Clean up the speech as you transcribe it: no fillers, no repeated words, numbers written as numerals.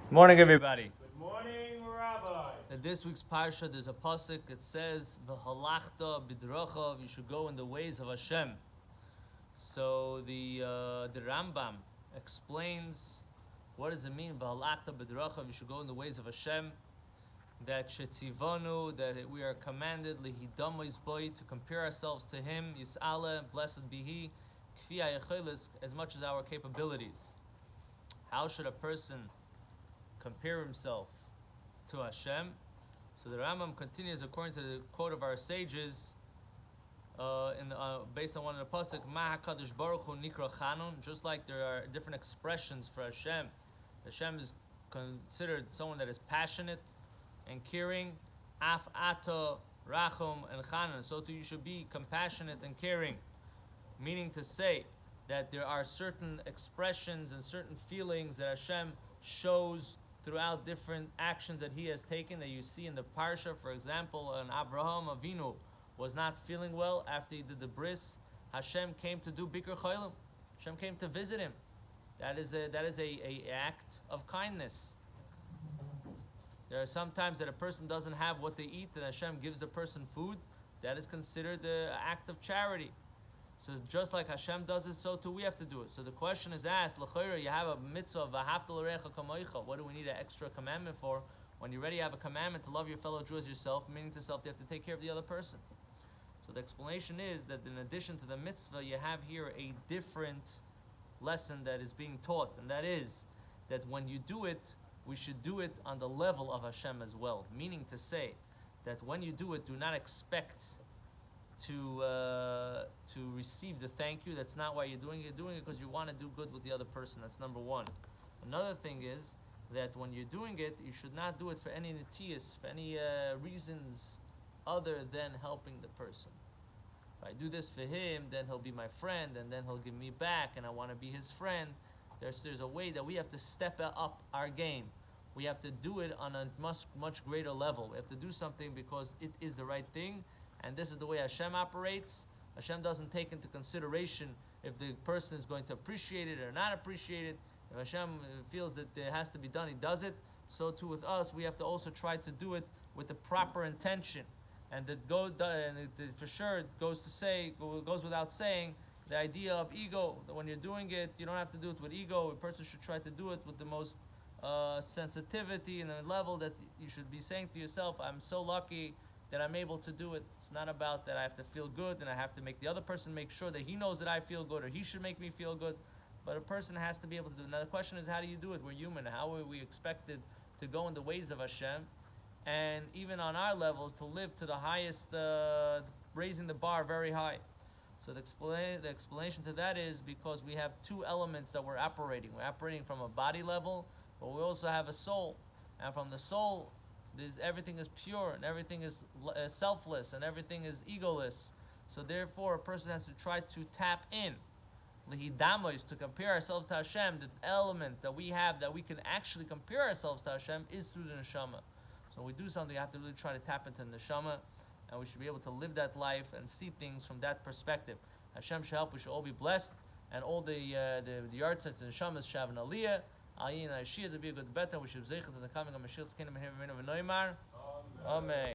Morning, everybody. Good morning, Rabbi. In this week's parsha, there's a pasuk. It says, "V'halachta b'drachav." You should go in the ways of Hashem. So the Rambam explains what does it mean, "V'halachta b'drachav." You should go in the ways of Hashem. That shetzivanu, that we are commanded lihidamois boy, to compare ourselves to Him. Yis'ale, blessed be He, kfi hayechelis, as much as our capabilities. How should a person compare himself to Hashem? So the Rambam continues according to the quote of our sages, based on one of the pasuk, Ma HaKadosh Baruch Hu Nikra Chanun. Just like there are different expressions for Hashem, Hashem is considered someone that is passionate and caring. Af Ata Rachum and Chanun. So too you should be compassionate and caring, meaning to say that there are certain expressions and certain feelings that Hashem shows throughout different actions that He has taken, that you see in the parsha. For example, an Abraham Avinu was not feeling well after he did the bris. Hashem came to do Bikur Cholim. Hashem came to visit him. That is a act of kindness. There are some times that a person doesn't have what they eat, and Hashem gives the person food. That is considered an act of charity. So just like Hashem does it, so too we have to do it. So the question is asked, L'chayra, you have a mitzvah of v'ahavta l'recha kamoicha. What do we need an extra commandment for? When you already have a commandment to love your fellow Jew as yourself, meaning to self, you have to take care of the other person. So the explanation is that in addition to the mitzvah, you have here a different lesson that is being taught, and that is that when you do it, we should do it on the level of Hashem as well. Meaning to say that when you do it, do not expect to receive the thank you. That's not why you're doing it. You're doing it because you want to do good with the other person. That's number one. Another thing is that when you're doing it, you should not do it for any netias, for any reasons other than helping the person. If I do this for him, then he'll be my friend, and then he'll give me back, and I want to be his friend. There's a way that we have to step up our game. We have to do it on a much greater level. We have to do something because it is the right thing. And this is the way Hashem operates. Hashem doesn't take into consideration if the person is going to appreciate it or not appreciate it. If Hashem feels that it has to be done, He does it. So too with us, we have to also try to do it with the proper intention. And for sure it goes without saying, the idea of ego, that when you're doing it, you don't have to do it with ego. A person should try to do it with the most sensitivity and the level that you should be saying to yourself, I'm so lucky that I'm able to do it. It's not about that I have to feel good and I have to make the other person make sure that he knows that I feel good or he should make me feel good. But a person has to be able to do it. Now the question is, how do you do it? We're human. How are we expected to go in the ways of Hashem? And even on our levels, to live to the highest, raising the bar very high. So the explanation to that is because we have two elements that we're operating. We're operating from a body level, but we also have a soul. And from the soul, everything is pure, and everything is selfless, and everything is egoless. So therefore, a person has to try to tap in. Lihidamos, to compare ourselves to Hashem. The element that we have that we can actually compare ourselves to Hashem is through the neshama. So when we do something, we have to really try to tap into the neshama, and we should be able to live that life and see things from that perspective. Hashem should help. We should all be blessed, and all the yardsets and neshamas should have an aliyah. Ayin Ashiyah to be a good better. We should zeicha to the coming of Mashiach's kingdom. Amen.